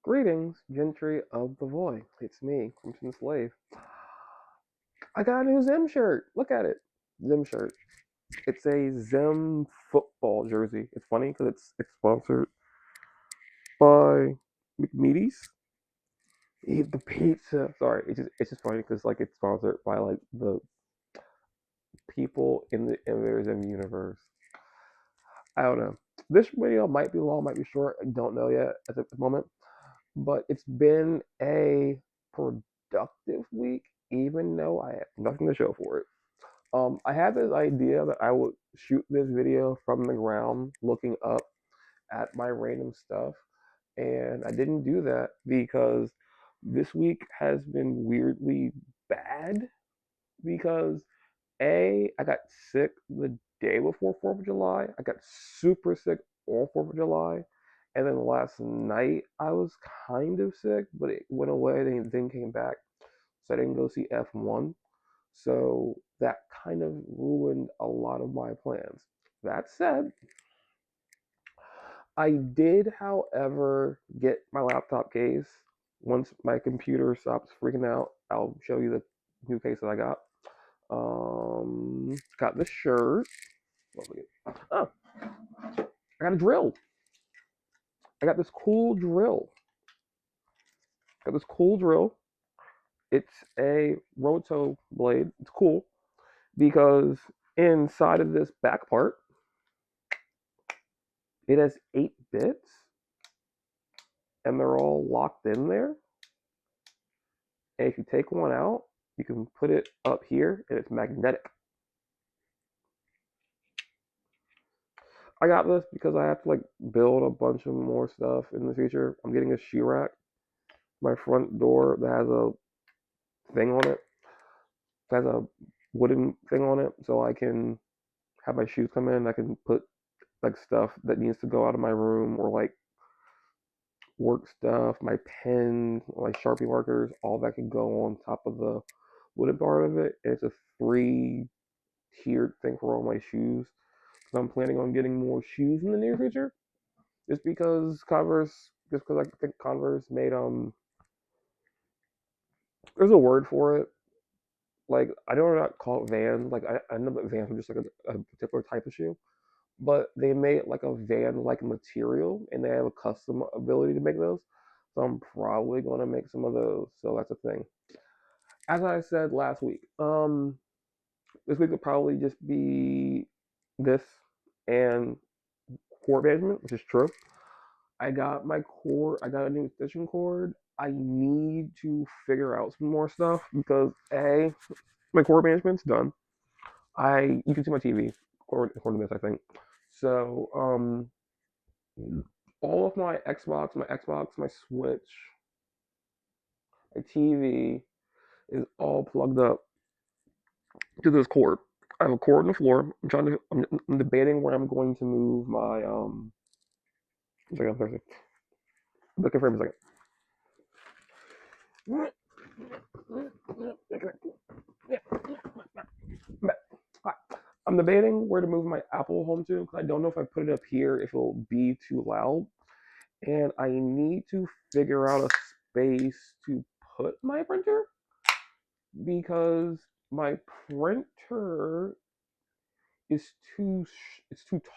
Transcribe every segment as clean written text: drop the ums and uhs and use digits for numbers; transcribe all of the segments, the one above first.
Greetings, gentry of the void. It's me, CrimsonSlave. I got a new Zim shirt. Look at it. Zim shirt. It's a Zim football jersey. It's funny because it's sponsored by McMeaties. Eat the pizza. Sorry, it's just funny because like it's sponsored by like the people in the Invader Zim universe. I don't know. This video might be long, might be short. I don't know yet at the moment. But it's been a productive week, even though I have nothing to show for it. I had this idea that I would shoot this video from the ground, looking up at my random stuff, and I didn't do that because this week has been weirdly bad. Because I got sick the day before 4th of July. I got super sick on 4th of July. And then last night I was kind of sick, but it went away, then came back. So I didn't go see F1. So that kind of ruined a lot of my plans. That said, I did, however, get my laptop case. Once my computer stops freaking out, I'll show you the new case that I got. Got the shirt. Oh, I got a drill. I got this cool drill. Got this cool drill. It's a roto blade. It's cool because inside of this back part, it has 8 bits, and they're all locked in there. And if you take one out, you can put it up here, and it's magnetic. I got this because I have to like build a bunch of more stuff in the future. I'm getting a shoe rack. My front door that has a thing on it. It has a wooden thing on it, so I can have my shoes come in. I can put like stuff that needs to go out of my room, or like work stuff, my pens, my Sharpie markers, all that can go on top of the wooden part of it. And it's a 3-tiered thing for all my shoes. So I'm planning on getting more shoes in the near future. Just because I think Converse made there's a word for it. Like I don't know not call it Vans. Like I know that Vans are just like a particular type of shoe, but they made like a Van-like material, and they have a custom ability to make those. So I'm probably going to make some of those. So that's a thing. As I said last week, this week will probably just be this and cord management, which is true. I got my cord. I got a new extension cord. I need to figure out some more stuff because my cord management's done. You can see my TV according to this, I think. So all of my Xbox, my Switch, my TV is all plugged up to this cord. I have a cord on the floor. I'm debating where I'm going to move my one second, I'm thirsty. Look for him a second. I'm debating where to move my Apple Home to because I don't know if I put it up here if it'll be too loud, and I need to figure out a space to put my printer because my printer is too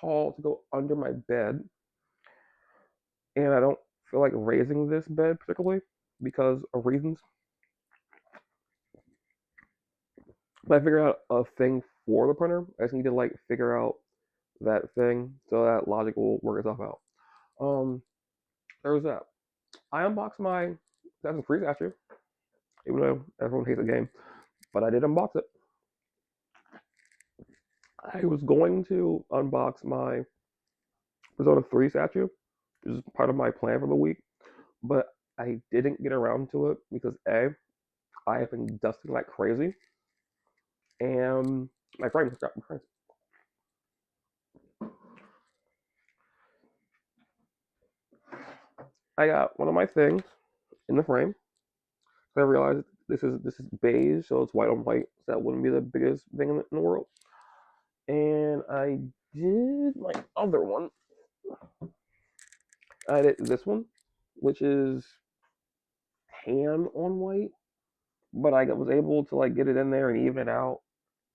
tall to go under my bed, and I don't feel like raising this bed particularly because of reasons. But I figured out a thing for the printer. I just need to like figure out that thing so that logic will work itself out. There's that. I unboxed my Assassin's Creed statue, even though everyone hates the game, but I did unbox it. I was going to unbox my Persona 3 statue, which is part of my plan for the week, but I didn't get around to it because I have been dusting like crazy, and my frame got crazy. I got one of my things in the frame. So I realized this is beige, so it's white on white. So that wouldn't be the biggest thing in the world. And I did my other one. I did this one, which is tan on white, but I was able to like get it in there and even it out.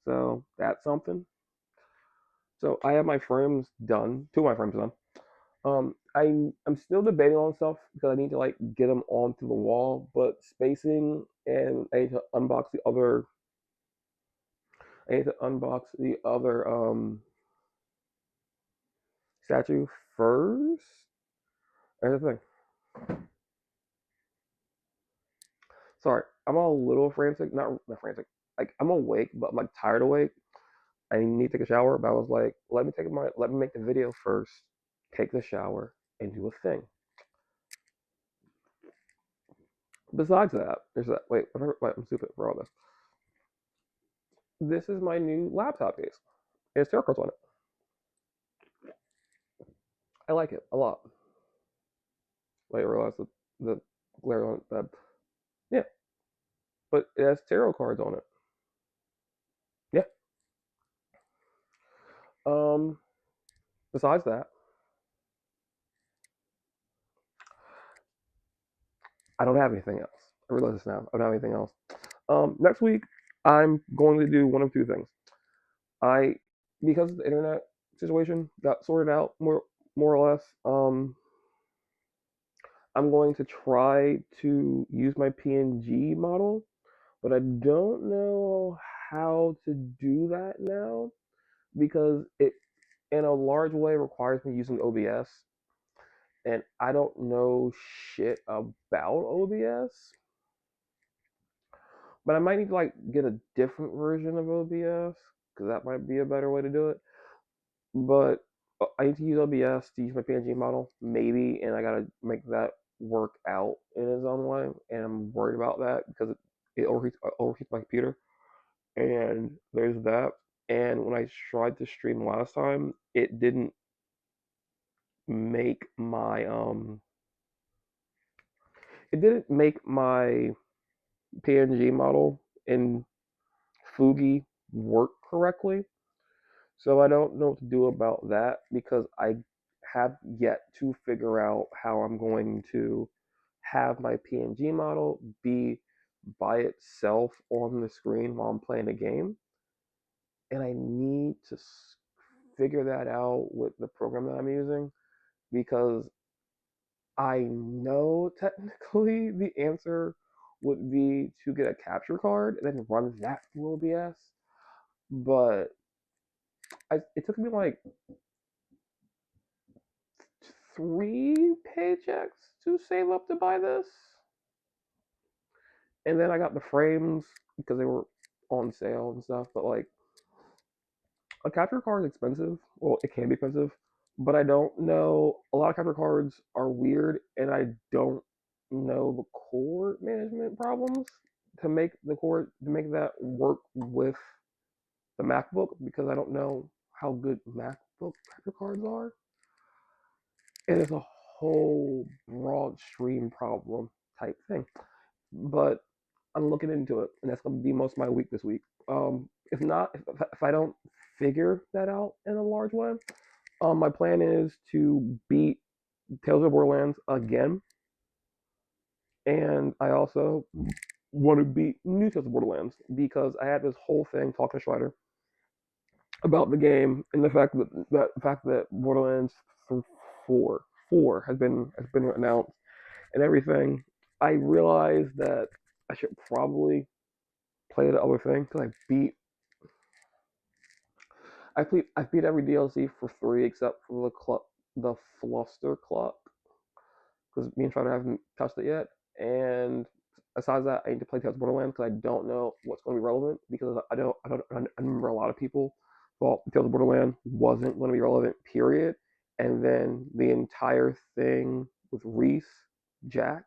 So that's something. So I have my frames done, two of my frames done. I'm still debating on stuff because I need to like get them onto the wall, but spacing and I need to unbox the other. I need to unbox the other statue first. Here's the thing. Sorry, I'm a little frantic. Not frantic. Like I'm awake, but I'm like tired awake. I need to take a shower, but I was like, let me make the video first, take the shower, and do a thing. Besides that, there's that. Wait, I'm stupid for all this. This is my new laptop case. It has tarot cards on it. I like it a lot. Wait, I realized the glare on it. Yeah, but it has tarot cards on it. Yeah. Um. Besides that, I don't have anything else. I realize this now. I don't have anything else. Next week, I'm going to do one of two things. I, because the internet situation got sorted out more or less. I'm going to try to use my PNG model, but I don't know how to do that now because it, in a large way, requires me using OBS, and I don't know shit about OBS. But I might need to like get a different version of OBS because that might be a better way to do it. But I need to use OBS to use my PNG model, maybe, and I gotta make that work out in its own way. And I'm worried about that because it overheats my computer. And there's that. And when I tried to stream last time, it didn't make my it didn't make my PNG model in Fugi work correctly. So I don't know what to do about that because I have yet to figure out how I'm going to have my PNG model be by itself on the screen while I'm playing a game. And I need to figure that out with the program that I'm using because I know technically the answer would be to get a capture card and then run that through OBS. But it took me like 3 paychecks to save up to buy this. And then I got the frames because they were on sale and stuff. But like a capture card is expensive. Well, it can be expensive, but I don't know. A lot of capture cards are weird, and I don't know the cord management problems to make that work with the MacBook because I don't know how good MacBook capture cards are. And it's a whole broad stream problem type thing. But I'm looking into it, and that's going to be most of my week this week. If not, if I don't figure that out in a large way, my plan is to beat Tales of Borderlands again, and I also want to beat New Tales of Borderlands because I had this whole thing talking to Schreider about the game and the fact that Borderlands 4 has been announced and everything. I realized that I should probably play the other thing because I beat every DLC for free except for the Fluster Clock because me and Trotter haven't touched it yet. And besides that, I need to play Tales of Borderlands because I don't know what's going to be relevant because I remember a lot of people thought Tales of Borderlands wasn't going to be relevant. Period. And then the entire thing with Reese, Jack,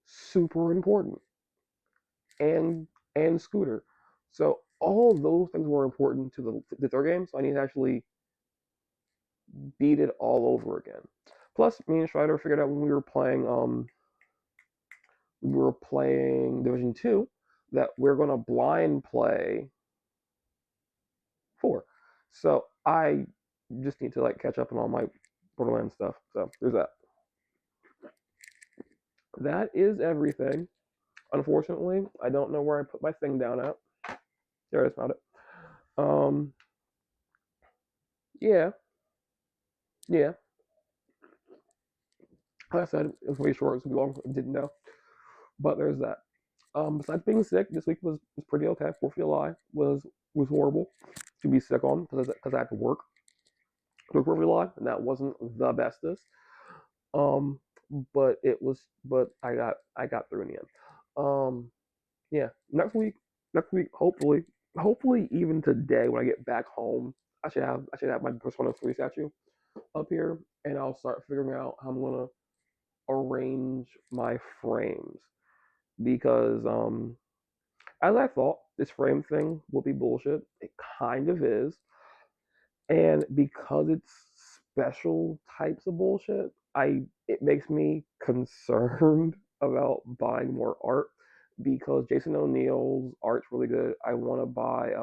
super important, and Scooter. So all those things were important to the third game. So I need to actually beat it all over again. Plus, me and Strider figured out when we were playing Division 2 that we're gonna blind play 4. So I just need to like catch up on all my Borderlands stuff. So there's that. that is everything. Unfortunately, I don't know where I put my thing down at. There it is, found it. Um, yeah, yeah. Like I said, it was way short, so long. I didn't know, but there's that. Besides being sick, this week was pretty okay. 4th of July was horrible to be sick on because I had to work 4th of July, and that wasn't the bestest. Um, but I got through in the end. Um, yeah, next week, hopefully even today when I get back home, I should have my Persona 3 statue up here, and I'll start figuring out how I'm gonna arrange my frames because as I thought, this frame thing would be bullshit. It kind of is, and because it's special types of bullshit, I it makes me concerned about buying more art because Jason O'Neill's art's really good. I want to buy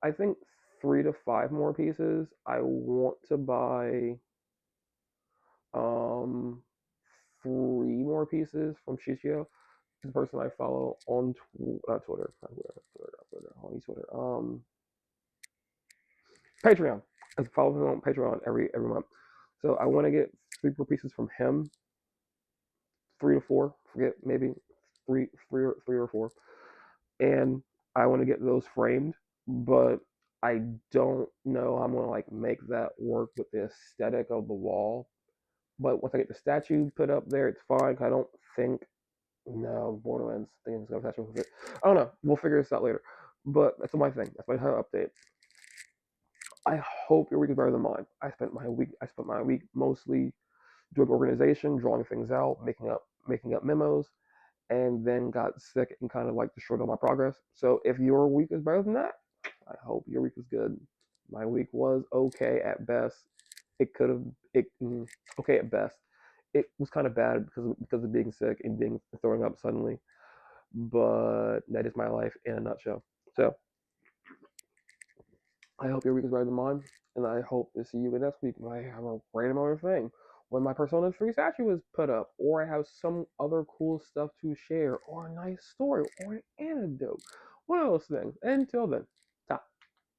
I think 3 to 5 more pieces. I want to buy um 3 more pieces from Shishio, the person I follow on not Twitter, on Twitter, Patreon. I follow him on Patreon every month. So I want to get 3 more pieces from him, 3 to 4. Forget maybe three or 4, and I want to get those framed. But I don't know how I'm gonna like make that work with the aesthetic of the wall. But once I get the statue put up there, it's fine. I don't think Borderlands thing's gonna catch up with it. I don't know. We'll figure this out later. But that's my thing. That's my update. I hope your week is better than mine. I spent my week mostly doing organization, drawing things out, making up memos, and then got sick and kind of like destroyed all my progress. So if your week is better than that, I hope your week was good. My week was okay at best. It could have okay at best. It was kind of bad because of being sick and being throwing up suddenly, but that is my life in a nutshell. So I hope your week is better than mine, and I hope to see you next week when I have a random other thing. When my Persona 3 statue is put up, or I have some other cool stuff to share, or a nice story, or an anecdote. One of those things. Until then,